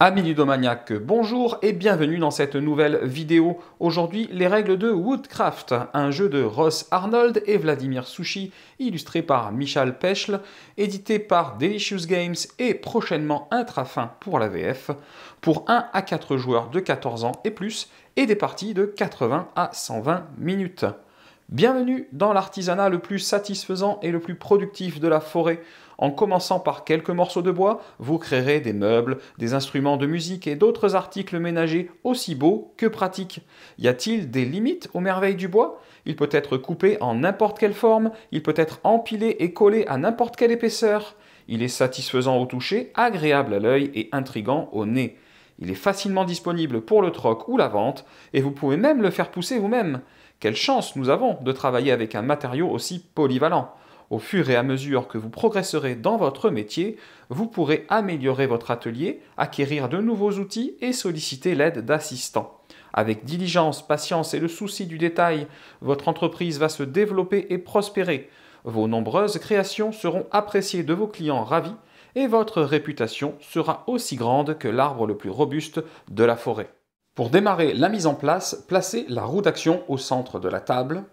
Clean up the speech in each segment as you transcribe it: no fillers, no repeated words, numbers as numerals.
Amis ludomaniaques, bonjour et bienvenue dans cette nouvelle vidéo. Aujourd'hui, les règles de Woodcraft, un jeu de Ross Arnold et Vladimir Sushi, illustré par Michal Pechl, édité par Delicious Games et prochainement Intrafin pour la VF, pour 1 à 4 joueurs de 14 ans et plus, et des parties de 80 à 120 minutes. Bienvenue dans l'artisanat le plus satisfaisant et le plus productif de la forêt. En commençant par quelques morceaux de bois, vous créerez des meubles, des instruments de musique et d'autres articles ménagers aussi beaux que pratiques. Y a-t-il des limites aux merveilles du bois? Il peut être coupé en n'importe quelle forme, il peut être empilé et collé à n'importe quelle épaisseur. Il est satisfaisant au toucher, agréable à l'œil et intrigant au nez. Il est facilement disponible pour le troc ou la vente, et vous pouvez même le faire pousser vous-même. Quelle chance nous avons de travailler avec un matériau aussi polyvalent. Au fur et à mesure que vous progresserez dans votre métier, vous pourrez améliorer votre atelier, acquérir de nouveaux outils et solliciter l'aide d'assistants. Avec diligence, patience et le souci du détail, votre entreprise va se développer et prospérer. Vos nombreuses créations seront appréciées de vos clients ravis et votre réputation sera aussi grande que l'arbre le plus robuste de la forêt. Pour démarrer la mise en place, placez la roue d'action au centre de la table.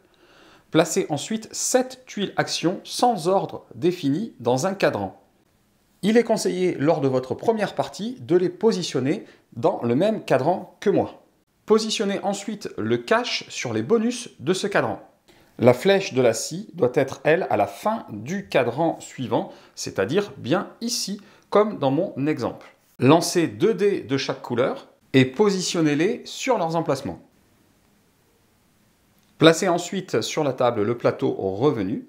Placez ensuite 7 tuiles action sans ordre défini dans un cadran. Il est conseillé lors de votre première partie de les positionner dans le même cadran que moi. Positionnez ensuite le cache sur les bonus de ce cadran. La flèche de la scie doit être, elle, à la fin du cadran suivant, c'est-à-dire bien ici, comme dans mon exemple. Lancez 2 dés de chaque couleur et positionnez-les sur leurs emplacements. Placez ensuite sur la table le plateau revenu,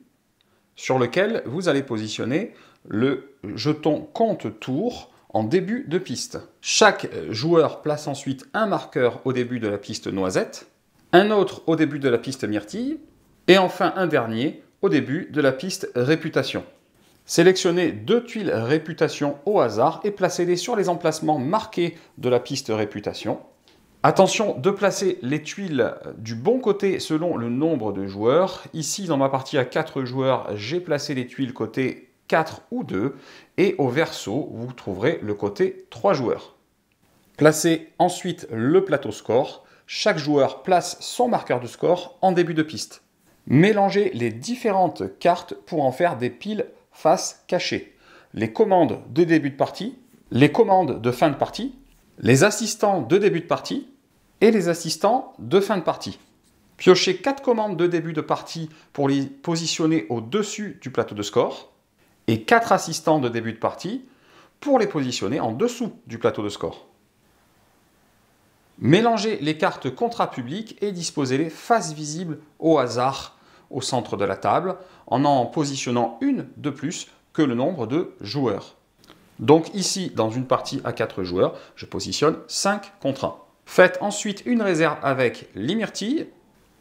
sur lequel vous allez positionner le jeton compte tour en début de piste. Chaque joueur place ensuite un marqueur au début de la piste noisette, un autre au début de la piste myrtille, et enfin un dernier au début de la piste réputation. Sélectionnez 2 tuiles réputation au hasard et placez-les sur les emplacements marqués de la piste réputation. Attention de placer les tuiles du bon côté selon le nombre de joueurs. Ici, dans ma partie à 4 joueurs, j'ai placé les tuiles côté 4 ou 2. Et au verso, vous trouverez le côté 3 joueurs. Placez ensuite le plateau score. Chaque joueur place son marqueur de score en début de piste. Mélangez les différentes cartes pour en faire des piles face cachée. Les commandes de début de partie, les commandes de fin de partie, les assistants de début de partie et les assistants de fin de partie. Piochez 4 commandes de début de partie pour les positionner au-dessus du plateau de score et 4 assistants de début de partie pour les positionner en dessous du plateau de score. Mélangez les cartes contrat public et disposez-les face visible au hasard au centre de la table en positionnant une de plus que le nombre de joueurs. Donc ici, dans une partie à 4 joueurs, je positionne 5 contre 1. Faites ensuite une réserve avec les myrtilles,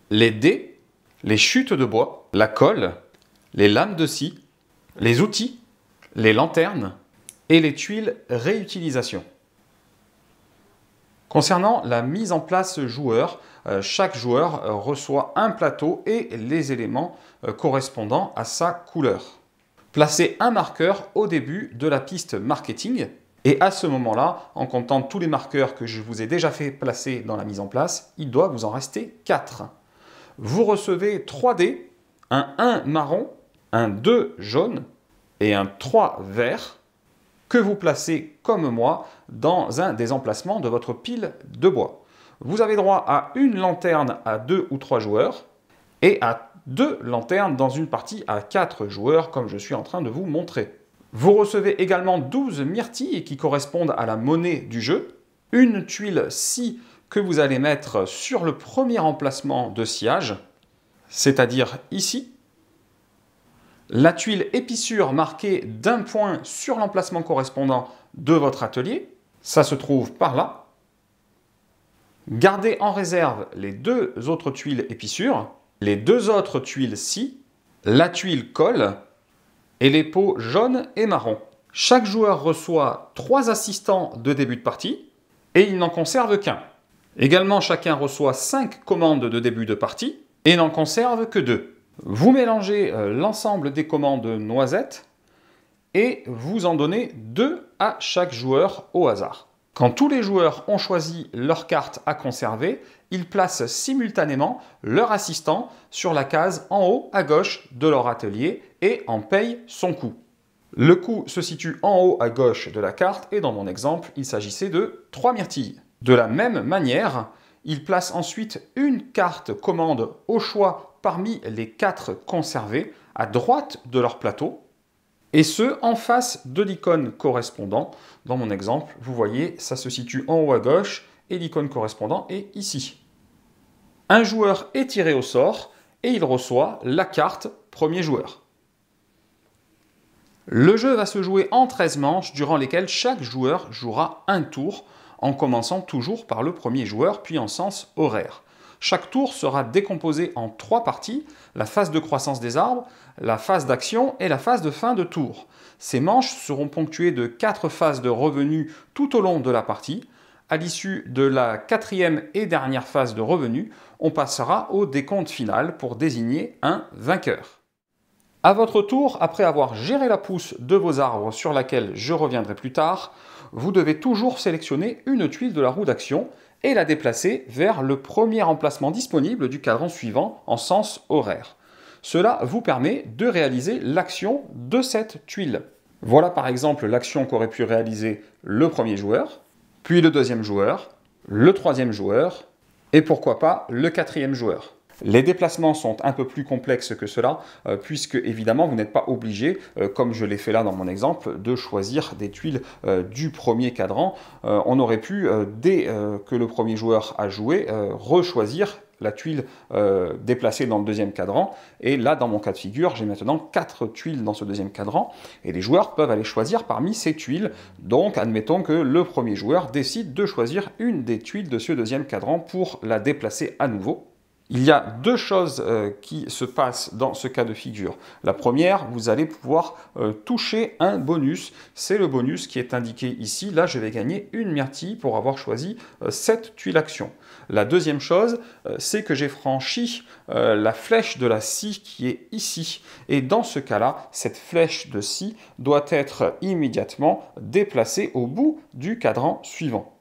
les dés, les chutes de bois, la colle, les lames de scie, les outils, les lanternes et les tuiles réutilisation. Concernant la mise en place joueur, chaque joueur reçoit un plateau et les éléments correspondant à sa couleur. Placez un marqueur au début de la piste marketing et à ce moment-là, en comptant tous les marqueurs que je vous ai déjà fait placer dans la mise en place, il doit vous en rester 4. Vous recevez 3 dés, un 1 marron, un 2 jaune et un 3 vert que vous placez comme moi dans un des emplacements de votre pile de bois. Vous avez droit à une lanterne à 2 ou 3 joueurs et à 2 lanternes dans une partie à 4 joueurs comme je suis en train de vous montrer. Vous recevez également 12 myrtilles qui correspondent à la monnaie du jeu, une tuile scie que vous allez mettre sur le premier emplacement de sciage, c'est-à-dire ici, la tuile épissure marquée d'un point sur l'emplacement correspondant de votre atelier, ça se trouve par là. Gardez en réserve les 2 autres tuiles épissures, les 2 autres tuiles scie, la tuile colle et les pots jaunes et marron. Chaque joueur reçoit 3 assistants de début de partie et il n'en conserve qu'un. Également, chacun reçoit 5 commandes de début de partie et n'en conserve que 2. Vous mélangez l'ensemble des commandes noisettes et vous en donnez 2 à chaque joueur au hasard. Quand tous les joueurs ont choisi leur carte à conserver, ils placent simultanément leur assistant sur la case en haut à gauche de leur atelier et en payent son coup. Le coup se situe en haut à gauche de la carte et dans mon exemple, il s'agissait de 3 myrtilles. De la même manière, ils placent ensuite une carte commande au choix parmi les 4 conservées à droite de leur plateau, et ce, en face de l'icône correspondant. Dans mon exemple, vous voyez, ça se situe en haut à gauche et l'icône correspondant est ici. Un joueur est tiré au sort et il reçoit la carte premier joueur. Le jeu va se jouer en 13 manches durant lesquelles chaque joueur jouera un tour en commençant toujours par le premier joueur puis en sens horaire. Chaque tour sera décomposé en 3 parties, la phase de croissance des arbres, la phase d'action et la phase de fin de tour. Ces manches seront ponctuées de 4 phases de revenus tout au long de la partie. À l'issue de la 4e et dernière phase de revenus, on passera au décompte final pour désigner un vainqueur. À votre tour, après avoir géré la pousse de vos arbres sur laquelle je reviendrai plus tard, vous devez toujours sélectionner une tuile de la roue d'action et la déplacer vers le premier emplacement disponible du cadran suivant en sens horaire. Cela vous permet de réaliser l'action de cette tuile. Voilà par exemple l'action qu'aurait pu réaliser le premier joueur, puis le deuxième joueur, le troisième joueur et pourquoi pas le quatrième joueur. Les déplacements sont un peu plus complexes que cela, puisque évidemment vous n'êtes pas obligé, comme je l'ai fait là dans mon exemple, de choisir des tuiles du premier cadran. On aurait pu, dès que le premier joueur a joué, rechoisir la tuile déplacée dans le deuxième cadran. Et là, dans mon cas de figure, j'ai maintenant 4 tuiles dans ce deuxième cadran. Et les joueurs peuvent aller choisir parmi ces tuiles. Donc, admettons que le premier joueur décide de choisir une des tuiles de ce deuxième cadran pour la déplacer à nouveau. Il y a 2 choses qui se passent dans ce cas de figure. La première, vous allez pouvoir toucher un bonus. C'est le bonus qui est indiqué ici. Là, je vais gagner une myrtille pour avoir choisi cette tuile action. La deuxième chose, c'est que j'ai franchi la flèche de la scie qui est ici. Et dans ce cas-là, cette flèche de scie doit être immédiatement déplacée au bout du cadran suivant.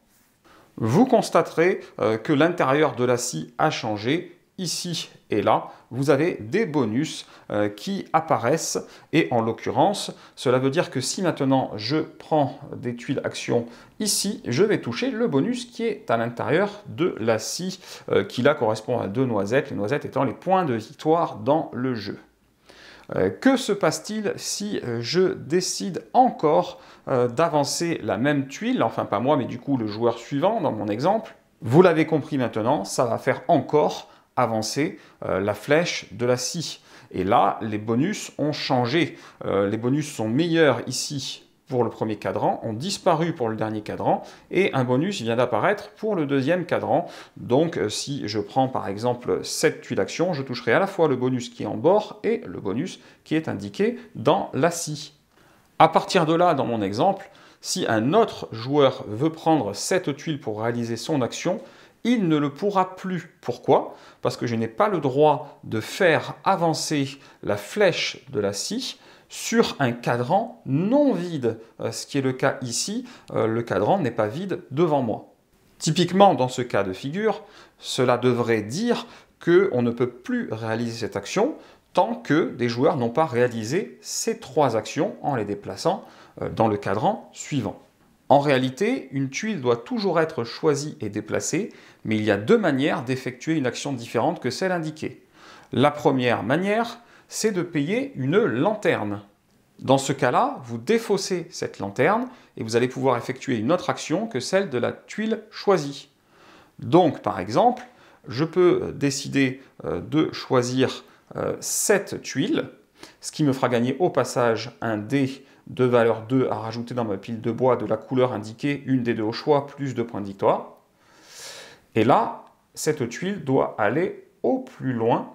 Vous constaterez que l'intérieur de la scie a changé. Ici et là, vous avez des bonus qui apparaissent et en l'occurrence, cela veut dire que si maintenant je prends des tuiles action ici, je vais toucher le bonus qui est à l'intérieur de la scie qui là correspond à 2 noisettes, les noisettes étant les points de victoire dans le jeu. Que se passe-t-il si je décide encore d'avancer la même tuile, enfin pas moi mais du coup le joueur suivant dans mon exemple? Vous l'avez compris maintenant, ça va faire encore avancer la flèche de la scie. Et là, les bonus ont changé. Les bonus sont meilleurs ici pour le premier cadran, ont disparu pour le dernier cadran, et un bonus vient d'apparaître pour le deuxième cadran. Donc, si je prends par exemple cette tuile action, je toucherai à la fois le bonus qui est en bord et le bonus qui est indiqué dans la scie. À partir de là, dans mon exemple, si un autre joueur veut prendre cette tuile pour réaliser son action, il ne le pourra plus. Pourquoi? Parce que je n'ai pas le droit de faire avancer la flèche de la scie sur un cadran non vide, ce qui est le cas ici, le cadran n'est pas vide devant moi. Typiquement, dans ce cas de figure, cela devrait dire qu'on ne peut plus réaliser cette action tant que des joueurs n'ont pas réalisé ces 3 actions en les déplaçant dans le cadran suivant. En réalité, une tuile doit toujours être choisie et déplacée, mais il y a 2 manières d'effectuer une action différente que celle indiquée. La première manière, c'est de payer une lanterne. Dans ce cas-là, vous défaussez cette lanterne et vous allez pouvoir effectuer une autre action que celle de la tuile choisie. Donc, par exemple, je peux décider de choisir cette tuile, ce qui me fera gagner au passage un dé de valeur 2 à rajouter dans ma pile de bois de la couleur indiquée, une des 2 au choix, plus 2 points de victoire. Et là, cette tuile doit aller au plus loin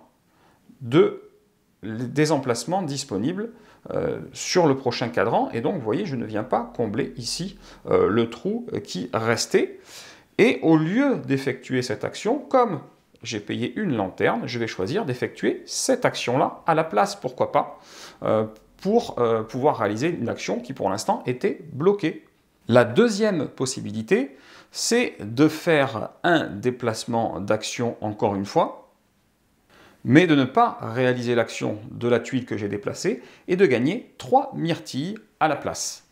des emplacements disponibles sur le prochain cadran. Et donc, vous voyez, je ne viens pas combler ici le trou qui restait. Et au lieu d'effectuer cette action, comme j'ai payé une lanterne, je vais choisir d'effectuer cette action-là à la place, pourquoi pas, pour pouvoir réaliser une action qui pour l'instant était bloquée. La deuxième possibilité, c'est de faire un déplacement d'action encore une fois, mais de ne pas réaliser l'action de la tuile que j'ai déplacée et de gagner 3 myrtilles à la place.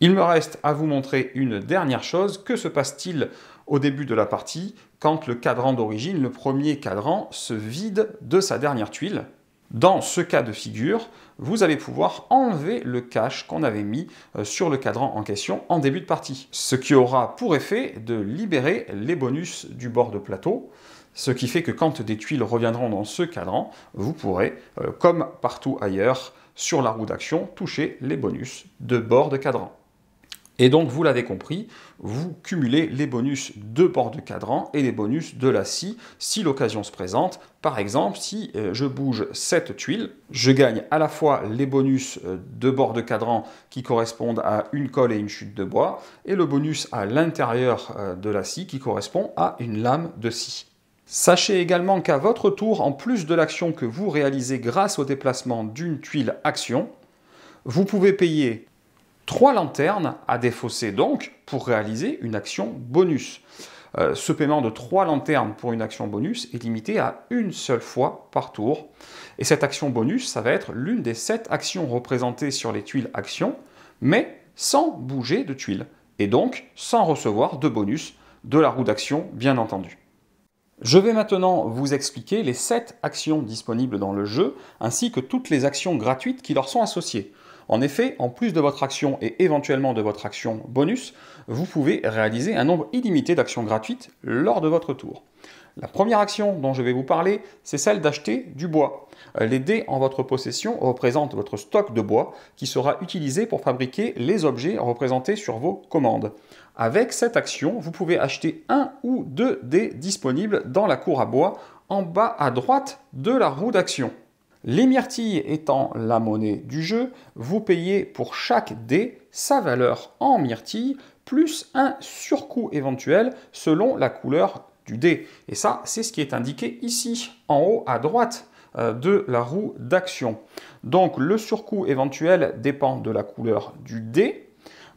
Il me reste à vous montrer une dernière chose. Que se passe-t-il au début de la partie quand le cadran d'origine, le premier cadran, se vide de sa dernière tuile? Dans ce cas de figure, vous allez pouvoir enlever le cache qu'on avait mis sur le cadran en question en début de partie. Ce qui aura pour effet de libérer les bonus du bord de plateau. Ce qui fait que quand des tuiles reviendront dans ce cadran, vous pourrez, comme partout ailleurs, sur la roue d'action, toucher les bonus de bord de cadran. Et donc, vous l'avez compris, vous cumulez les bonus de bord de cadran et les bonus de la scie si l'occasion se présente. Par exemple, si je bouge cette tuile, je gagne à la fois les bonus de bord de cadran qui correspondent à une colle et une chute de bois, et le bonus à l'intérieur de la scie qui correspond à une lame de scie. Sachez également qu'à votre tour, en plus de l'action que vous réalisez grâce au déplacement d'une tuile action, vous pouvez payer 3 lanternes à défausser donc pour réaliser une action bonus. Ce paiement de 3 lanternes pour une action bonus est limité à une seule fois par tour. Et cette action bonus, ça va être l'une des 7 actions représentées sur les tuiles actions, mais sans bouger de tuile. Et donc sans recevoir de bonus de la roue d'action, bien entendu. Je vais maintenant vous expliquer les 7 actions disponibles dans le jeu, ainsi que toutes les actions gratuites qui leur sont associées. En effet, en plus de votre action et éventuellement de votre action bonus, vous pouvez réaliser un nombre illimité d'actions gratuites lors de votre tour. La première action dont je vais vous parler, c'est celle d'acheter du bois. Les dés en votre possession représentent votre stock de bois qui sera utilisé pour fabriquer les objets représentés sur vos commandes. Avec cette action, vous pouvez acheter 1 ou 2 dés disponibles dans la cour à bois en bas à droite de la roue d'action. Les myrtilles étant la monnaie du jeu, vous payez pour chaque dé sa valeur en myrtilles plus un surcoût éventuel selon la couleur du dé. Et ça, c'est ce qui est indiqué ici, en haut à droite de la roue d'action. Donc le surcoût éventuel dépend de la couleur du dé.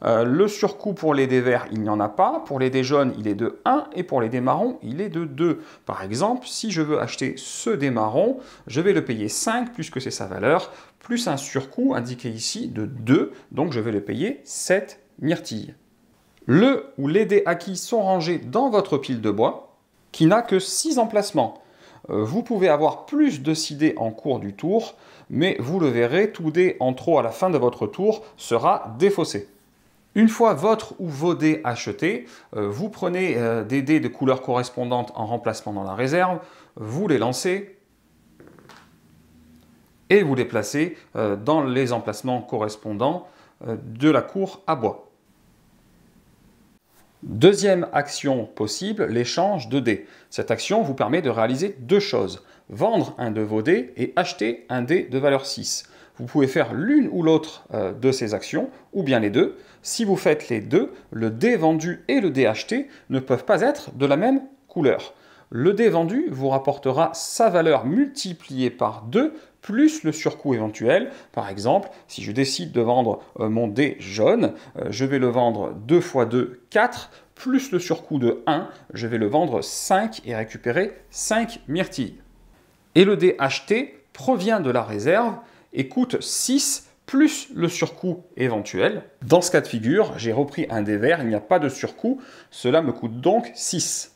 Le surcoût pour les dés verts, il n'y en a pas. Pour les dés jaunes, il est de 1 et pour les dés marrons, il est de 2. Par exemple, si je veux acheter ce dé marron, je vais le payer 5 puisque c'est sa valeur, plus un surcoût indiqué ici de 2, donc je vais le payer 7 myrtilles. Le ou les dés acquis sont rangés dans votre pile de bois, qui n'a que 6 emplacements. Vous pouvez avoir plus de 6 dés en cours du tour, mais vous le verrez, tout dé en trop à la fin de votre tour sera défaussé. Une fois votre ou vos dés achetés, vous prenez des dés de couleur correspondante en remplacement dans la réserve, vous les lancez et vous les placez dans les emplacements correspondants de la cour à bois. Deuxième action possible, l'échange de dés. Cette action vous permet de réaliser 2 choses. Vendre un de vos dés et acheter un dé de valeur 6. Vous pouvez faire l'une ou l'autre de ces actions, ou bien les deux. Si vous faites les deux, le dé vendu et le dé acheté ne peuvent pas être de la même couleur. Le dé vendu vous rapportera sa valeur multipliée par 2, plus le surcoût éventuel. Par exemple, si je décide de vendre mon dé jaune, je vais le vendre 2 x 2, 4, plus le surcoût de 1, je vais le vendre 5 et récupérer 5 myrtilles. Et le dé acheté provient de la réserve et coûte 6 plus le surcoût éventuel. Dans ce cas de figure, j'ai repris un dé vert, il n'y a pas de surcoût, cela me coûte donc 6.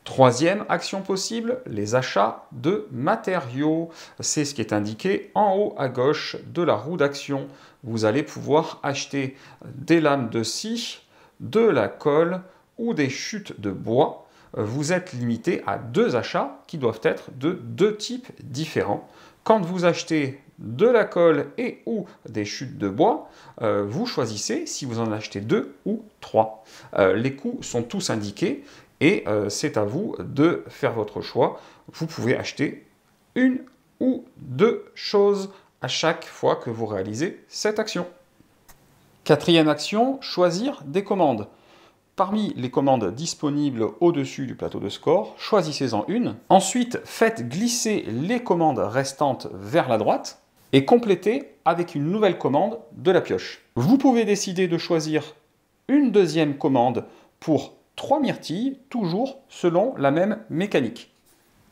Troisième action possible, les achats de matériaux. C'est ce qui est indiqué en haut à gauche de la roue d'action. Vous allez pouvoir acheter des lames de scie, de la colle ou des chutes de bois. Vous êtes limité à 2 achats qui doivent être de 2 types différents. Quand vous achetez de la colle et ou des chutes de bois, vous choisissez si vous en achetez 2 ou 3. Les coûts sont tous indiqués et c'est à vous de faire votre choix. Vous pouvez acheter 1 ou 2 choses à chaque fois que vous réalisez cette action. Quatrième action, choisir des commandes. Parmi les commandes disponibles au-dessus du plateau de score, choisissez-en une. Ensuite, faites glisser les commandes restantes vers la droite. et compléter avec une nouvelle commande de la pioche. Vous pouvez décider de choisir une deuxième commande pour 3 myrtilles, toujours selon la même mécanique.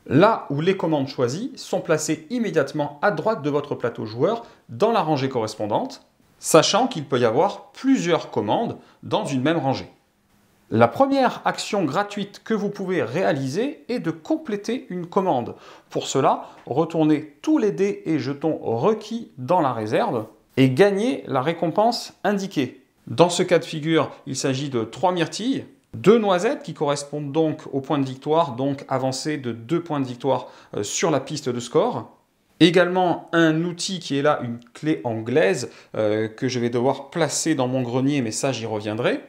Là où les commandes choisies sont placées immédiatement à droite de votre plateau joueur dans la rangée correspondante, sachant qu'il peut y avoir plusieurs commandes dans une même rangée. La première action gratuite que vous pouvez réaliser est de compléter une commande. Pour cela, retournez tous les dés et jetons requis dans la réserve et gagnez la récompense indiquée. Dans ce cas de figure, il s'agit de 3 myrtilles, 2 noisettes qui correspondent donc au point de victoire, donc avancée de 2 points de victoire sur la piste de score. Également un outil qui est là, une clé anglaise que je vais devoir placer dans mon grenier, mais ça j'y reviendrai.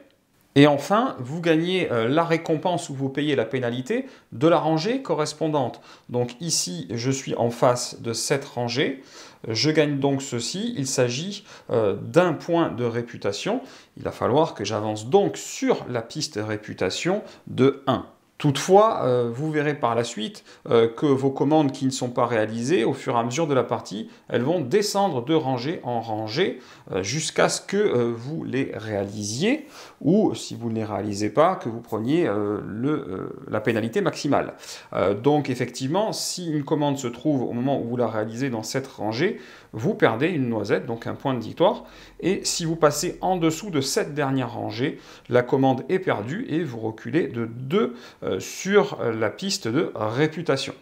Et enfin, vous gagnez la récompense ou vous payez la pénalité de la rangée correspondante. Donc ici, je suis en face de cette rangée. Je gagne donc ceci. Il s'agit d'un point de réputation. Il va falloir que j'avance donc sur la piste réputation de 1. Toutefois, vous verrez par la suite que vos commandes qui ne sont pas réalisées, au fur et à mesure de la partie, elles vont descendre de rangée en rangée jusqu'à ce que vous les réalisiez, ou si vous ne les réalisez pas, que vous preniez la pénalité maximale. Donc effectivement, si une commande se trouve au moment où vous la réalisez dans cette rangée, vous perdez une noisette, donc un point de victoire, et si vous passez en dessous de cette dernière rangée, la commande est perdue et vous reculez de 2 sur la piste de réputation.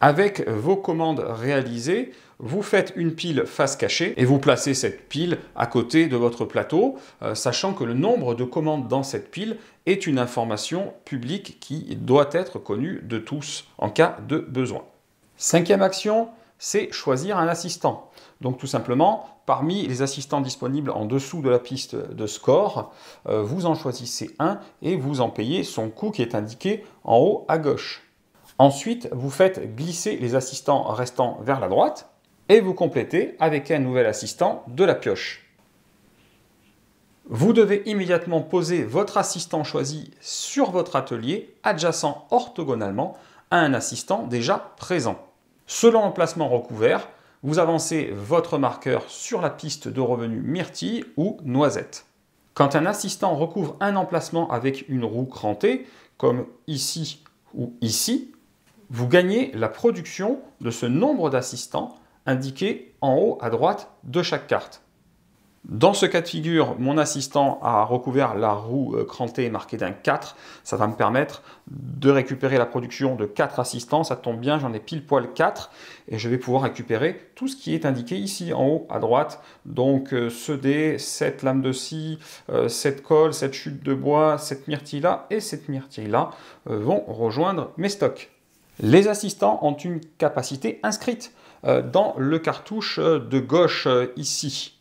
Avec vos commandes réalisées, vous faites une pile face cachée et vous placez cette pile à côté de votre plateau, sachant que le nombre de commandes dans cette pile est une information publique qui doit être connue de tous en cas de besoin. 5e action, c'est choisir un assistant. Donc tout simplement, parmi les assistants disponibles en dessous de la piste de score, vous en choisissez un et vous en payez son coût qui est indiqué en haut à gauche. Ensuite, vous faites glisser les assistants restants vers la droite et vous complétez avec un nouvel assistant de la pioche. Vous devez immédiatement poser votre assistant choisi sur votre atelier adjacent orthogonalement à un assistant déjà présent. Selon l'emplacement recouvert, vous avancez votre marqueur sur la piste de revenu myrtille ou noisette. Quand un assistant recouvre un emplacement avec une roue crantée, comme ici ou ici, vous gagnez la production de ce nombre d'assistants indiqué en haut à droite de chaque carte. Dans ce cas de figure, mon assistant a recouvert la roue crantée marquée d'un 4. Ça va me permettre de récupérer la production de 4 assistants. Ça tombe bien, j'en ai pile poil 4. Et je vais pouvoir récupérer tout ce qui est indiqué ici en haut à droite. Donc ce dé, cette lame de scie, cette colle, cette chute de bois, cette myrtille-là et cette myrtille-là vont rejoindre mes stocks. Les assistants ont une capacité inscrite dans le cartouche de gauche ici.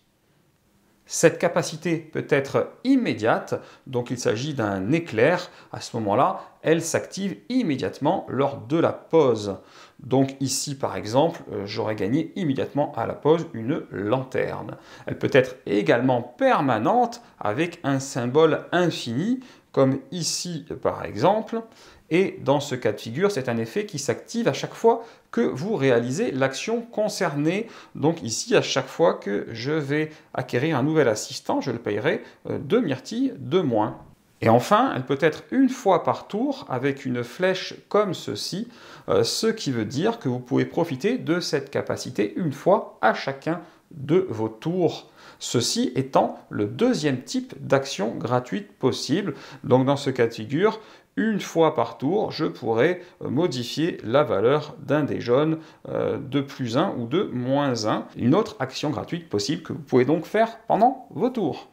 Cette capacité peut être immédiate, donc il s'agit d'un éclair. À ce moment-là, elle s'active immédiatement lors de la pause. Donc ici, par exemple, j'aurais gagné immédiatement à la pause une lanterne. Elle peut être également permanente avec un symbole infini, comme ici, par exemple. Et dans ce cas de figure, c'est un effet qui s'active à chaque fois que vous réalisez l'action concernée. Donc ici, à chaque fois que je vais acquérir un nouvel assistant, je le payerai 2 myrtilles de moins. Et enfin, elle peut être une fois par tour avec une flèche comme ceci, ce qui veut dire que vous pouvez profiter de cette capacité une fois à chacun de vos tours. Ceci étant le deuxième type d'action gratuite possible. Donc dans ce cas de figure, une fois par tour, je pourrais modifier la valeur d'un dé jaune de +1 ou de -1. Une autre action gratuite possible que vous pouvez donc faire pendant vos tours.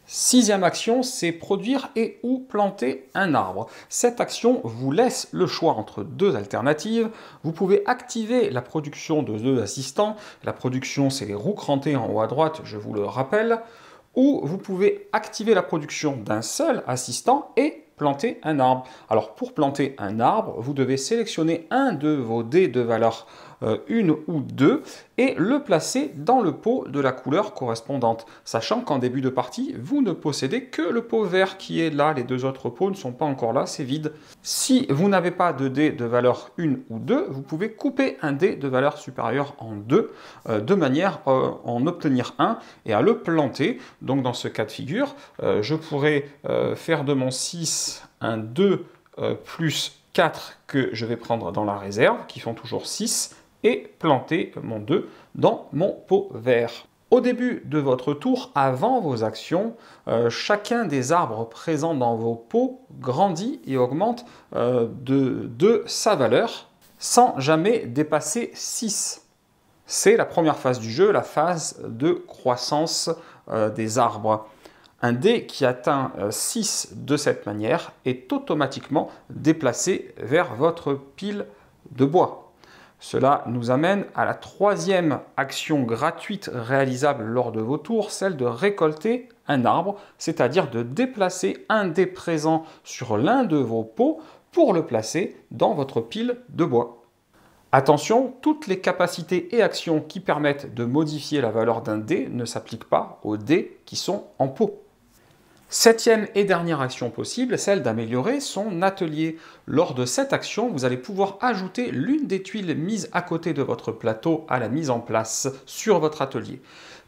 6e action, c'est produire et ou planter un arbre. Cette action vous laisse le choix entre 2 alternatives. Vous pouvez activer la production de 2 assistants. La production, c'est les roues crantées en haut à droite, je vous le rappelle. Ou vous pouvez activer la production d'un seul assistant et planter un arbre. Alors pour planter un arbre, vous devez sélectionner un de vos dés de valeur une ou deux, et le placer dans le pot de la couleur correspondante, sachant qu'en début de partie, vous ne possédez que le pot vert qui est là, les deux autres pots ne sont pas encore là, c'est vide. Si vous n'avez pas de dé de valeur 1 ou 2, vous pouvez couper un dé de valeur supérieure en 2, de manière à en obtenir un et à le planter. Donc dans ce cas de figure, je pourrais faire de mon 6 un 2 plus 4 que je vais prendre dans la réserve, qui font toujours 6, et planter mon 2 dans mon pot vert. Au début de votre tour, avant vos actions, chacun des arbres présents dans vos pots grandit et augmente de sa valeur, sans jamais dépasser 6. C'est la première phase du jeu, la phase de croissance des arbres. Un dé qui atteint 6 de cette manière est automatiquement déplacé vers votre pile de bois. Cela nous amène à la troisième action gratuite réalisable lors de vos tours, celle de récolter un arbre, c'est-à-dire de déplacer un dé présent sur l'un de vos pots pour le placer dans votre pile de bois. Attention, toutes les capacités et actions qui permettent de modifier la valeur d'un dé ne s'appliquent pas aux dés qui sont en pot. Septième et dernière action possible, celle d'améliorer son atelier. Lors de cette action, vous allez pouvoir ajouter l'une des tuiles mises à côté de votre plateau à la mise en place sur votre atelier.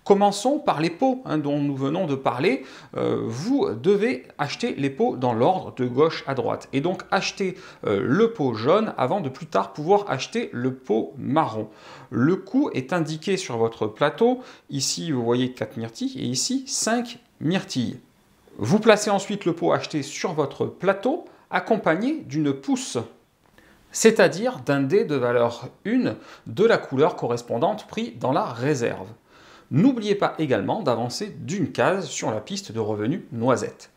Commençons par les pots dont nous venons de parler. Vous devez acheter les pots dans l'ordre de gauche à droite. Et donc acheter le pot jaune avant de plus tard pouvoir acheter le pot marron. Le coût est indiqué sur votre plateau. Ici, vous voyez 4 myrtilles et ici 5 myrtilles. Vous placez ensuite le pot acheté sur votre plateau, accompagné d'une pousse, c'est-à-dire d'un dé de valeur 1 de la couleur correspondante pris dans la réserve. N'oubliez pas également d'avancer d'une case sur la piste de revenu noisette.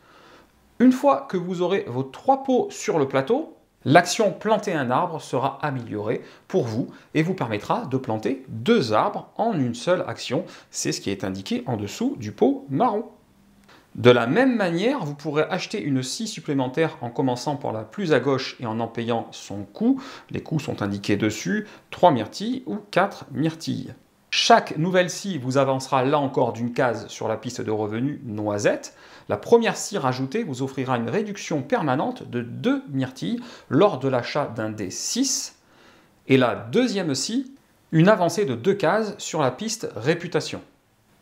Une fois que vous aurez vos 3 pots sur le plateau, l'action planter un arbre sera améliorée pour vous et vous permettra de planter 2 arbres en une seule action. C'est ce qui est indiqué en dessous du pot marron. De la même manière, vous pourrez acheter une scie supplémentaire en commençant par la plus à gauche et en payant son coût. Les coûts sont indiqués dessus, 3 myrtilles ou 4 myrtilles. Chaque nouvelle scie vous avancera là encore d'une case sur la piste de revenu noisette. La première scie rajoutée vous offrira une réduction permanente de 2 myrtilles lors de l'achat d'un dé 6. Et la deuxième scie, une avancée de 2 cases sur la piste réputation.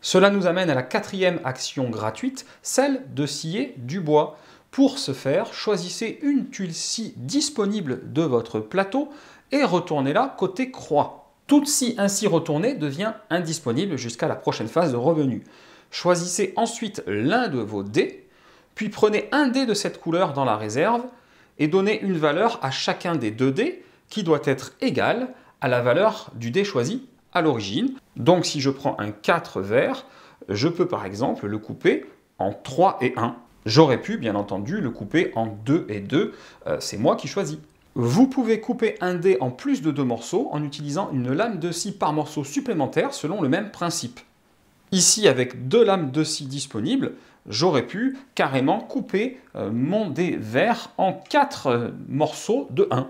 Cela nous amène à la quatrième action gratuite, celle de scier du bois. Pour ce faire, choisissez une tuile scie disponible de votre plateau et retournez-la côté croix. Toute scie ainsi retournée devient indisponible jusqu'à la prochaine phase de revenu. Choisissez ensuite l'un de vos dés, puis prenez un dé de cette couleur dans la réserve et donnez une valeur à chacun des 2 dés qui doit être égale à la valeur du dé choisi à l'origine. Donc si je prends un 4 vert, je peux par exemple le couper en 3 et 1. J'aurais pu bien entendu le couper en 2 et 2, c'est moi qui choisis. Vous pouvez couper un dé en plus de 2 morceaux en utilisant une lame de scie par morceau supplémentaire selon le même principe. Ici, avec 2 lames de scie disponibles, j'aurais pu carrément couper mon dé vert en 4 morceaux de 1.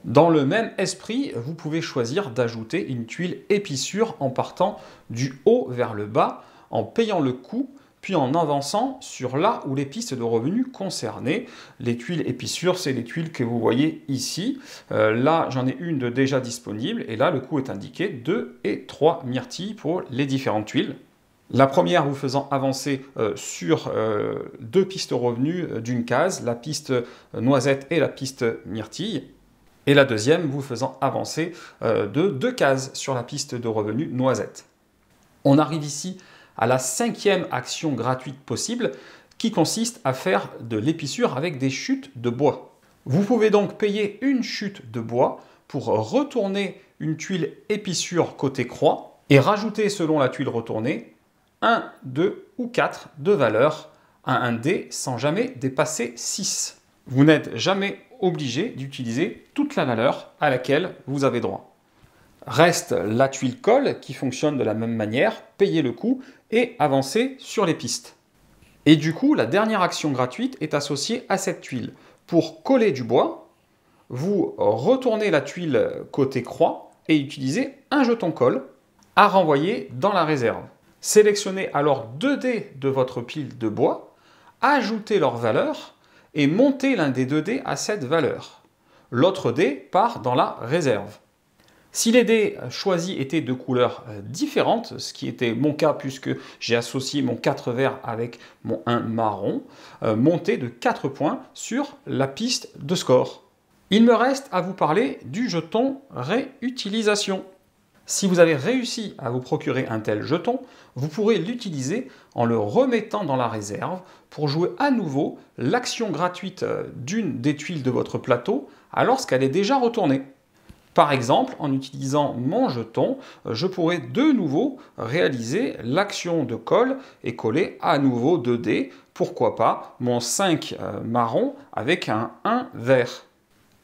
Dans le même esprit, vous pouvez choisir d'ajouter une tuile épissure en partant du haut vers le bas, en payant le coût, puis en avançant sur là où les pistes de revenus concernées. Les tuiles épissures, c'est les tuiles que vous voyez ici. Là, j'en ai une de déjà disponible, et là, le coût est indiqué 2 et 3 myrtilles pour les différentes tuiles. La première vous faisant avancer sur 2 pistes revenus d'une case, la piste noisette et la piste myrtille. Et la deuxième vous faisant avancer de 2 cases sur la piste de revenu noisette. On arrive ici à la 5e action gratuite possible qui consiste à faire de l'épissure avec des chutes de bois. Vous pouvez donc payer une chute de bois pour retourner une tuile épissure côté croix et rajouter selon la tuile retournée 1, 2 ou 4 de valeur à un dé sans jamais dépasser 6. Vous n'êtes jamais obligé d'utiliser toute la valeur à laquelle vous avez droit. Reste la tuile colle qui fonctionne de la même manière, payez le coût et avancez sur les pistes. Et du coup, la dernière action gratuite est associée à cette tuile. Pour coller du bois, vous retournez la tuile côté croix et utilisez un jeton colle à renvoyer dans la réserve. Sélectionnez alors 2 dés de votre pile de bois, ajoutez leur valeur et montez l'un des 2 dés à cette valeur. L'autre dé part dans la réserve. Si les dés choisis étaient de couleurs différentes, ce qui était mon cas puisque j'ai associé mon 4 vert avec mon 1 marron, montez de 4 points sur la piste de score. Il me reste à vous parler du jeton réutilisation. Si vous avez réussi à vous procurer un tel jeton, vous pourrez l'utiliser en le remettant dans la réserve pour jouer à nouveau l'action gratuite d'une des tuiles de votre plateau alors qu'elle est déjà retournée. Par exemple, en utilisant mon jeton, je pourrais de nouveau réaliser l'action de colle et coller à nouveau 2 dés, pourquoi pas mon 5 marron avec un 1 vert.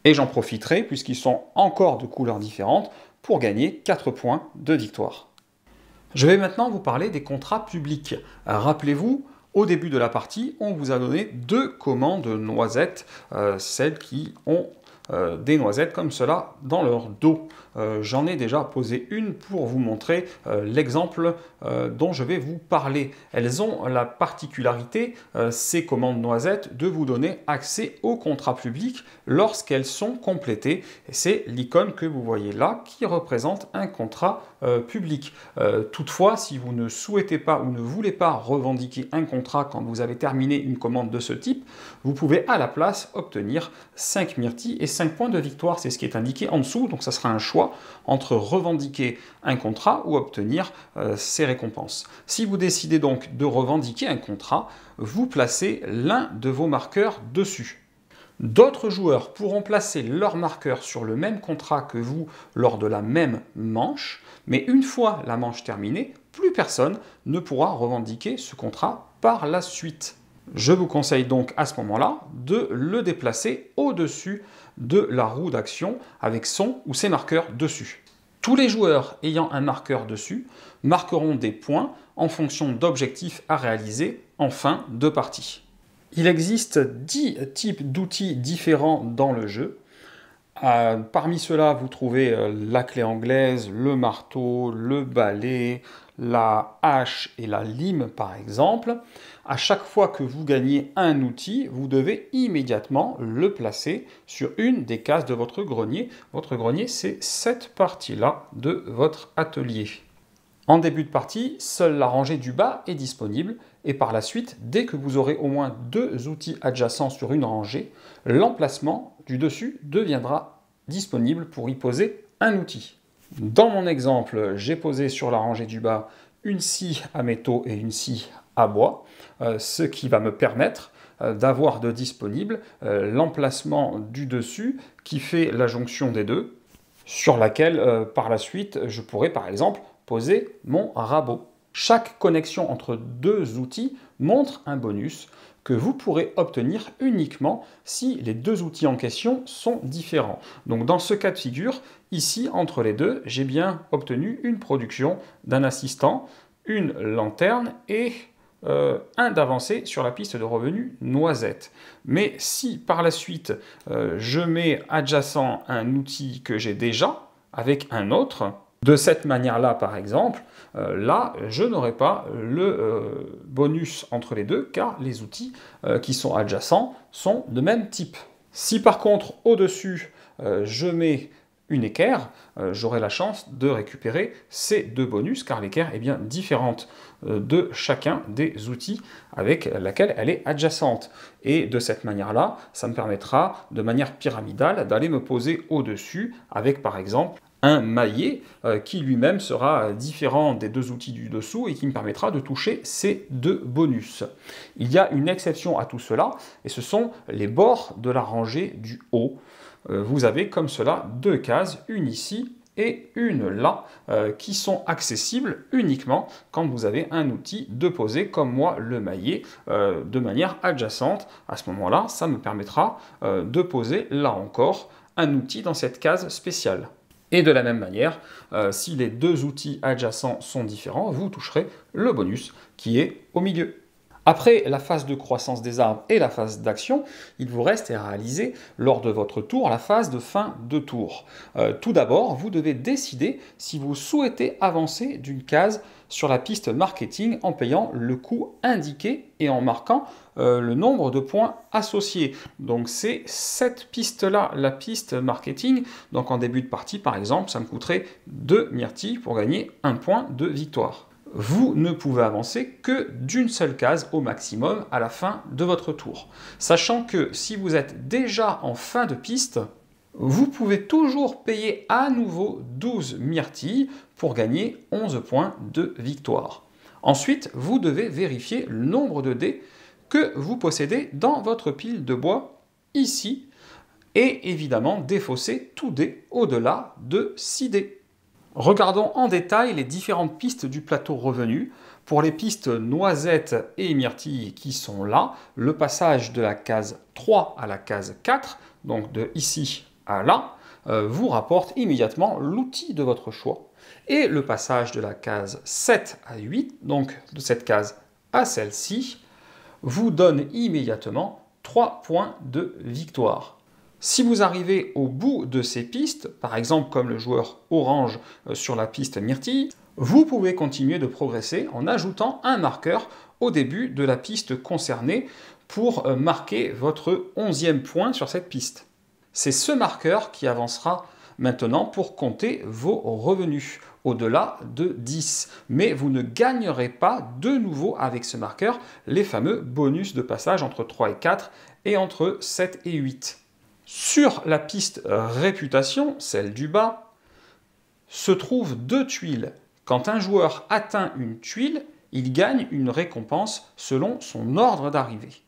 Et j'en profiterai, puisqu'ils sont encore de couleurs différentes, pour gagner 4 points de victoire. Je vais maintenant vous parler des contrats publics. Rappelez-vous, au début de la partie, on vous a donné 2 commandes noisettes, celles qui ont des noisettes comme cela dans leur dos. J'en ai déjà posé une pour vous montrer l'exemple dont je vais vous parler. Elles ont la particularité, ces commandes noisettes, de vous donner accès au contrat public lorsqu'elles sont complétées. Et c'est l'icône que vous voyez là qui représente un contrat public. Toutefois, si vous ne souhaitez pas ou ne voulez pas revendiquer un contrat quand vous avez terminé une commande de ce type, vous pouvez à la place obtenir 5 myrtilles et 5 points de victoire. C'est ce qui est indiqué en dessous, donc ça sera un choix entre revendiquer un contrat ou obtenir ces récompenses. Si vous décidez donc de revendiquer un contrat, vous placez l'un de vos marqueurs dessus. D'autres joueurs pourront placer leur marqueur sur le même contrat que vous lors de la même manche, mais une fois la manche terminée, plus personne ne pourra revendiquer ce contrat par la suite. Je vous conseille donc à ce moment-là de le déplacer au-dessus de la roue d'action avec son ou ses marqueurs dessus. Tous les joueurs ayant un marqueur dessus marqueront des points en fonction d'objectifs à réaliser en fin de partie. Il existe 10 types d'outils différents dans le jeu. Parmi ceux-là, vous trouvez la clé anglaise, le marteau, le balai, la hache et la lime par exemple. À chaque fois que vous gagnez un outil, vous devez immédiatement le placer sur une des cases de votre grenier. Votre grenier, c'est cette partie-là de votre atelier. En début de partie, seule la rangée du bas est disponible et par la suite, dès que vous aurez au moins 2 outils adjacents sur une rangée, l'emplacement du dessus deviendra disponible pour y poser un outil. Dans mon exemple, j'ai posé sur la rangée du bas une scie à métaux et une scie à bois, ce qui va me permettre d'avoir de disponible l'emplacement du dessus qui fait la jonction des deux, sur laquelle par la suite je pourrais par exemple poser mon rabot. Chaque connexion entre 2 outils montre un bonus que vous pourrez obtenir uniquement si les 2 outils en question sont différents. Donc dans ce cas de figure, ici entre les deux, j'ai bien obtenu une production d'un assistant, une lanterne et un d'avancée sur la piste de revenu noisette. Mais si par la suite je mets adjacent un outil que j'ai déjà avec un autre, de cette manière-là, par exemple, là, je n'aurai pas le bonus entre les deux, car les outils qui sont adjacents sont de même type. Si par contre, au-dessus, je mets une équerre, j'aurai la chance de récupérer ces 2 bonus, car l'équerre est bien différente de chacun des outils avec laquelle elle est adjacente. Et de cette manière-là, ça me permettra, de manière pyramidale, d'aller me poser au-dessus avec, par exemple, un maillet qui lui-même sera différent des 2 outils du dessous et qui me permettra de toucher ces 2 bonus. Il y a une exception à tout cela, et ce sont les bords de la rangée du haut. Vous avez comme cela 2 cases, une ici et une là, qui sont accessibles uniquement quand vous avez un outil de poser, comme moi le maillet, de manière adjacente. À ce moment-là, ça me permettra de poser, là encore, un outil dans cette case spéciale. Et de la même manière, si les 2 outils adjacents sont différents, vous toucherez le bonus qui est au milieu. Après la phase de croissance des arbres et la phase d'action, il vous reste à réaliser lors de votre tour la phase de fin de tour. Tout d'abord, vous devez décider si vous souhaitez avancer d'une case sur la piste marketing en payant le coût indiqué et en marquant le nombre de points associés. Donc c'est cette piste-là, la piste marketing. Donc en début de partie, par exemple, ça me coûterait 2 myrtilles pour gagner 1 point de victoire. Vous ne pouvez avancer que d'une seule case au maximum à la fin de votre tour. Sachant que si vous êtes déjà en fin de piste, vous pouvez toujours payer à nouveau 12 myrtilles pour gagner 11 points de victoire. Ensuite, vous devez vérifier le nombre de dés que vous possédez dans votre pile de bois ici et évidemment défausser tout dé au-delà de 6 dés. Regardons en détail les différentes pistes du plateau revenu. Pour les pistes noisettes et myrtilles qui sont là, le passage de la case 3 à la case 4, donc de ici à là, vous rapporte immédiatement l'outil de votre choix. Et le passage de la case 7 à 8, donc de cette case à celle-ci, vous donne immédiatement 3 points de victoire. Si vous arrivez au bout de ces pistes, par exemple comme le joueur orange sur la piste myrtille, vous pouvez continuer de progresser en ajoutant un marqueur au début de la piste concernée pour marquer votre 11e point sur cette piste. C'est ce marqueur qui avancera maintenant pour compter vos revenus au-delà de 10. Mais vous ne gagnerez pas de nouveau avec ce marqueur les fameux bonus de passage entre 3 et 4 et entre 7 et 8. Sur la piste réputation, celle du bas, se trouvent 2 tuiles. Quand un joueur atteint une tuile, il gagne une récompense selon son ordre d'arrivée.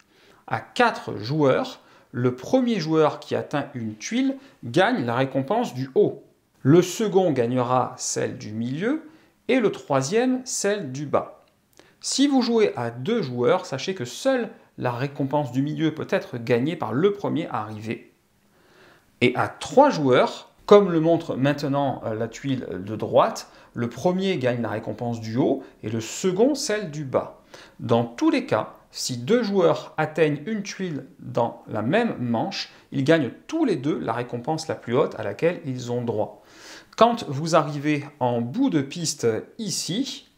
À 4 joueurs, le premier joueur qui atteint une tuile gagne la récompense du haut. Le second gagnera celle du milieu et le troisième celle du bas. Si vous jouez à 2 joueurs, sachez que seule la récompense du milieu peut être gagnée par le premier arrivé. Et à 3 joueurs, comme le montre maintenant la tuile de droite, le premier gagne la récompense du haut et le second celle du bas. Dans tous les cas, si 2 joueurs atteignent une tuile dans la même manche, ils gagnent tous les deux la récompense la plus haute à laquelle ils ont droit. Quand vous arrivez en bout de piste ici,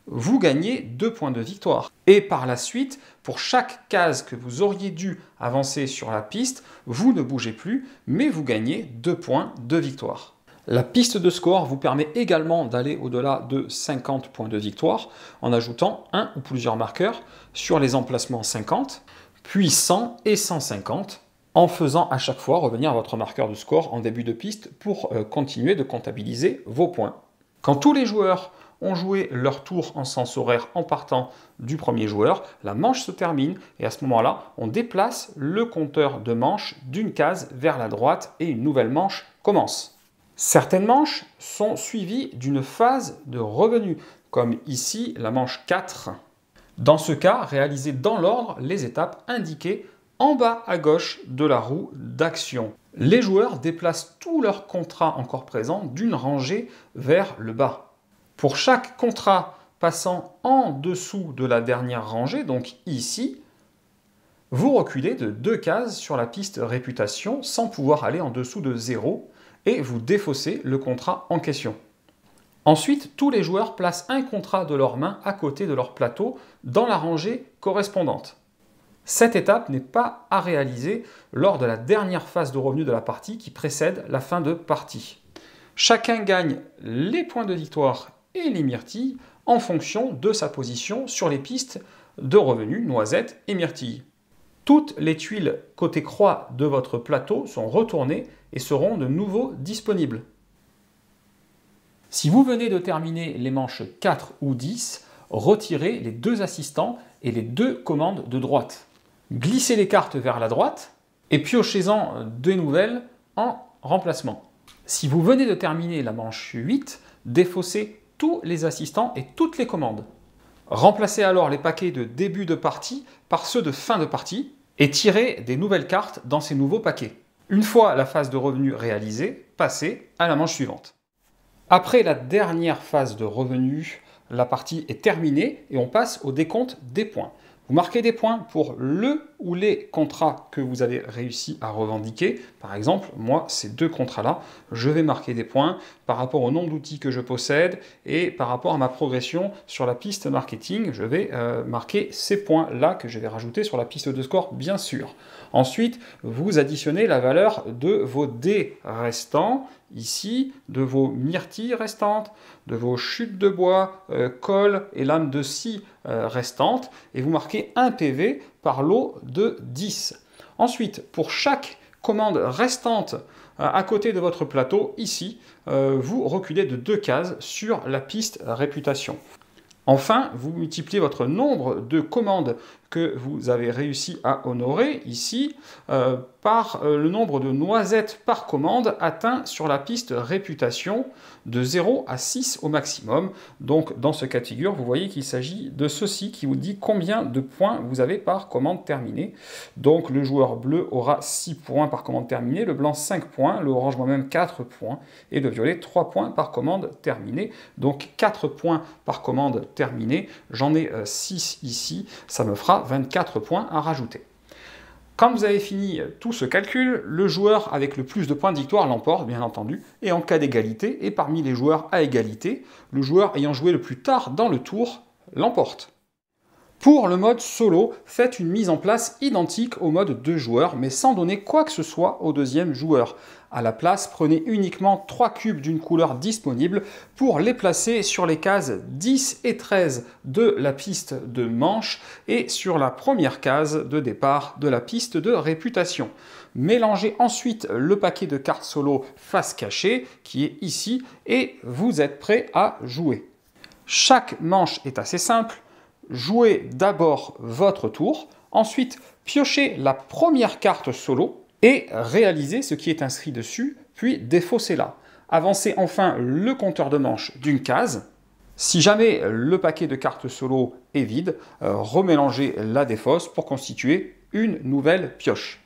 vous gagnez 2 points de victoire. Et par la suite, pour chaque case que vous auriez dû avancer sur la piste, vous ne bougez plus, mais vous gagnez 2 points de victoire. La piste de score vous permet également d'aller au-delà de 50 points de victoire en ajoutant un ou plusieurs marqueurs sur les emplacements 50, puis 100 et 150, en faisant à chaque fois revenir votre marqueur de score en début de piste pour continuer de comptabiliser vos points. Quand tous les joueurs ont joué leur tour en sens horaire en partant du premier joueur, la manche se termine et à ce moment-là, on déplace le compteur de manches d'une case vers la droite et une nouvelle manche commence. Certaines manches sont suivies d'une phase de revenu, comme ici la manche 4. Dans ce cas, réalisez dans l'ordre les étapes indiquées en bas à gauche de la roue d'action. Les joueurs déplacent tous leurs contrats encore présents d'une rangée vers le bas. Pour chaque contrat passant en dessous de la dernière rangée, donc ici, vous reculez de 2 cases sur la piste réputation sans pouvoir aller en dessous de 0 et vous défaussez le contrat en question. Ensuite, tous les joueurs placent un contrat de leur main à côté de leur plateau dans la rangée correspondante. Cette étape n'est pas à réaliser lors de la dernière phase de revenu de la partie qui précède la fin de partie. Chacun gagne les points de victoire et les myrtilles en fonction de sa position sur les pistes de revenus noisettes et myrtilles. Toutes les tuiles côté croix de votre plateau sont retournées et seront de nouveau disponibles. Si vous venez de terminer les manches 4 ou 10, retirez les 2 assistants et les 2 commandes de droite. Glissez les cartes vers la droite et piochez-en 2 nouvelles en remplacement. Si vous venez de terminer la manche 8, défaussez tous les assistants et toutes les commandes. Remplacez alors les paquets de début de partie par ceux de fin de partie et tirez des nouvelles cartes dans ces nouveaux paquets. Une fois la phase de revenu réalisée, passez à la manche suivante. Après la dernière phase de revenu, la partie est terminée et on passe au décompte des points. Vous marquez des points pour le ou les contrats que vous avez réussi à revendiquer. Par exemple, moi, ces 2 contrats-là, je vais marquer des points par rapport au nombre d'outils que je possède et par rapport à ma progression sur la piste marketing. Je vais marquer ces points-là que je vais rajouter sur la piste de score, bien sûr. Ensuite, vous additionnez la valeur de vos dés restants, ici, de vos myrtilles restantes, de vos chutes de bois, colle et lames de scie restantes, et vous marquez 1 PV par lot de 10. Ensuite, pour chaque commande restante à côté de votre plateau, ici, vous reculez de 2 cases sur la piste réputation. Enfin, vous multipliez votre nombre de commandes que vous avez réussi à honorer ici par le nombre de noisettes par commande atteint sur la piste réputation de 0 à 6 au maximum. Donc dans ce cas de figure, vous voyez qu'il s'agit de ceci qui vous dit combien de points vous avez par commande terminée. Donc le joueur bleu aura 6 points par commande terminée, le blanc 5 points, le orange moi-même 4 points et le violet 3 points par commande terminée. Donc 4 points par commande terminée, j'en ai 6 ici, ça me fera 24 points à rajouter. Quand vous avez fini tout ce calcul, le joueur avec le plus de points de victoire l'emporte, bien entendu, et en cas d'égalité, et parmi les joueurs à égalité, le joueur ayant joué le plus tard dans le tour l'emporte. Pour le mode solo, faites une mise en place identique au mode 2 joueurs, mais sans donner quoi que ce soit au deuxième joueur. À la place, prenez uniquement 3 cubes d'une couleur disponible pour les placer sur les cases 10 et 13 de la piste de manche et sur la première case de départ de la piste de réputation. Mélangez ensuite le paquet de cartes solo face cachée qui est ici et vous êtes prêt à jouer. Chaque manche est assez simple. Jouez d'abord votre tour, ensuite piochez la première carte solo et réalisez ce qui est inscrit dessus, puis défaussez-la. Avancez enfin le compteur de manches d'une case. Si jamais le paquet de cartes solo est vide, remélangez la défausse pour constituer une nouvelle pioche.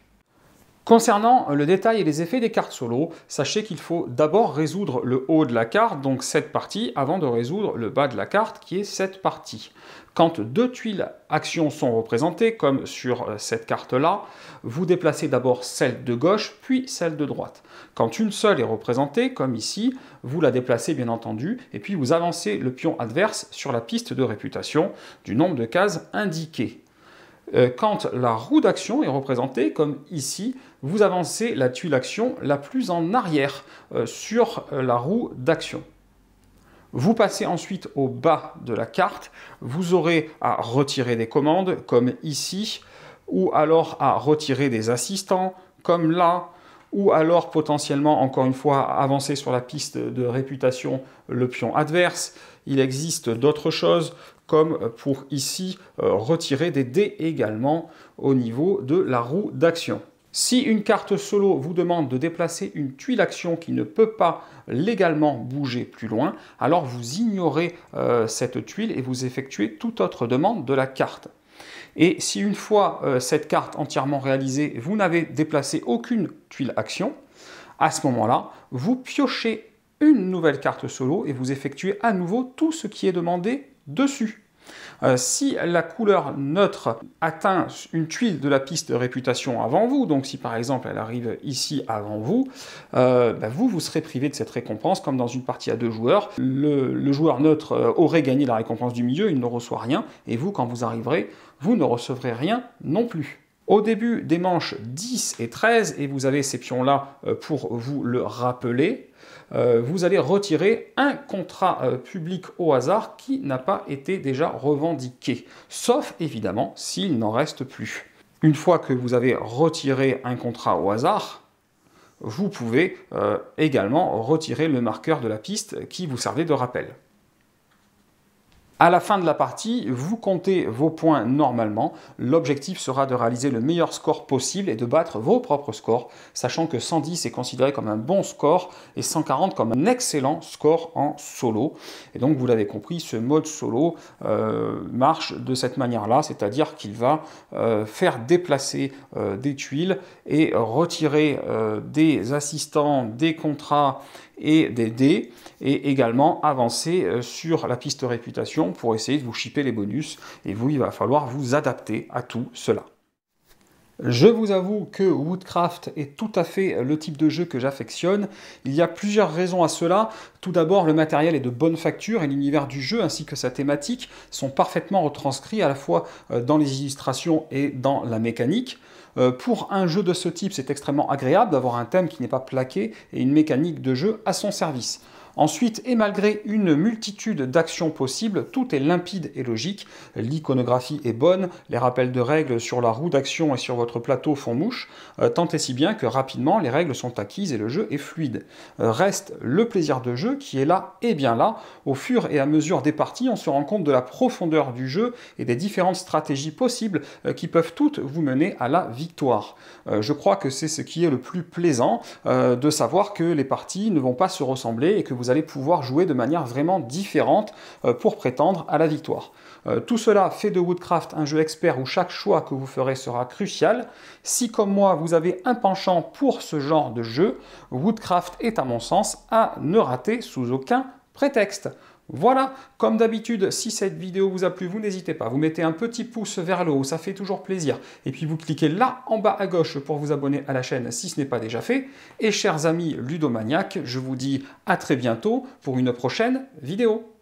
Concernant le détail et les effets des cartes solo, sachez qu'il faut d'abord résoudre le haut de la carte, donc cette partie, avant de résoudre le bas de la carte, qui est cette partie. Quand 2 tuiles actions sont représentées, comme sur cette carte-là, vous déplacez d'abord celle de gauche, puis celle de droite. Quand une seule est représentée, comme ici, vous la déplacez bien entendu, et puis vous avancez le pion adverse sur la piste de réputation du nombre de cases indiquées. Quand la roue d'action est représentée, comme ici, vous avancez la tuile action la plus en arrière sur la roue d'action. Vous passez ensuite au bas de la carte, vous aurez à retirer des commandes, comme ici, ou alors à retirer des assistants, comme là, ou alors potentiellement, encore une fois, avancer sur la piste de réputation le pion adverse. Il existe d'autres choses, comme pour ici, retirer des dés également au niveau de la roue d'action. Si une carte solo vous demande de déplacer une tuile action qui ne peut pas légalement bouger plus loin, alors vous ignorez cette tuile et vous effectuez toute autre demande de la carte. Et si une fois cette carte entièrement réalisée, vous n'avez déplacé aucune tuile action, à ce moment-là, vous piochez une nouvelle carte solo et vous effectuez à nouveau tout ce qui est demandé dessus. Si la couleur neutre atteint une tuile de la piste de réputation avant vous, donc si par exemple elle arrive ici avant vous, vous serez privé de cette récompense comme dans une partie à 2 joueurs. Le joueur neutre aurait gagné la récompense du milieu, il ne reçoit rien, et vous, quand vous arriverez, vous ne recevrez rien non plus. Au début des manches 10 et 13, et vous avez ces pions-là pour vous le rappeler, vous allez retirer un contrat public au hasard qui n'a pas été déjà revendiqué, sauf évidemment s'il n'en reste plus. Une fois que vous avez retiré un contrat au hasard, vous pouvez également retirer le marqueur de la piste qui vous servait de rappel. À la fin de la partie, vous comptez vos points normalement. L'objectif sera de réaliser le meilleur score possible et de battre vos propres scores, sachant que 110 est considéré comme un bon score et 140 comme un excellent score en solo. Et donc, vous l'avez compris, ce mode solo marche de cette manière-là, c'est-à-dire qu'il va faire déplacer des tuiles et retirer des assistants, des contrats et des dés, et également avancer sur la piste réputation options pour essayer de vous shipper les bonus, et vous, il va falloir vous adapter à tout cela. Je vous avoue que Woodcraft est tout à fait le type de jeu que j'affectionne. Il y a plusieurs raisons à cela. Tout d'abord, le matériel est de bonne facture et l'univers du jeu ainsi que sa thématique sont parfaitement retranscrits à la fois dans les illustrations et dans la mécanique. Pour un jeu de ce type, c'est extrêmement agréable d'avoir un thème qui n'est pas plaqué et une mécanique de jeu à son service. Ensuite, et malgré une multitude d'actions possibles, tout est limpide et logique. L'iconographie est bonne, les rappels de règles sur la roue d'action et sur votre plateau font mouche, tant et si bien que rapidement les règles sont acquises et le jeu est fluide. Reste le plaisir de jeu qui est là et bien là. Au fur et à mesure des parties, on se rend compte de la profondeur du jeu et des différentes stratégies possibles qui peuvent toutes vous mener à la victoire. Je crois que c'est ce qui est le plus plaisant, de savoir que les parties ne vont pas se ressembler et que vous allez pouvoir jouer de manière vraiment différente pour prétendre à la victoire. Tout cela fait de Woodcraft un jeu expert où chaque choix que vous ferez sera crucial. Si comme moi vous avez un penchant pour ce genre de jeu, Woodcraft est à mon sens à ne rater sous aucun prétexte. Voilà, comme d'habitude, si cette vidéo vous a plu, vous n'hésitez pas, vous mettez un petit pouce vers le haut, ça fait toujours plaisir. Et puis vous cliquez là en bas à gauche pour vous abonner à la chaîne si ce n'est pas déjà fait. Et chers amis ludomaniaques, je vous dis à très bientôt pour une prochaine vidéo.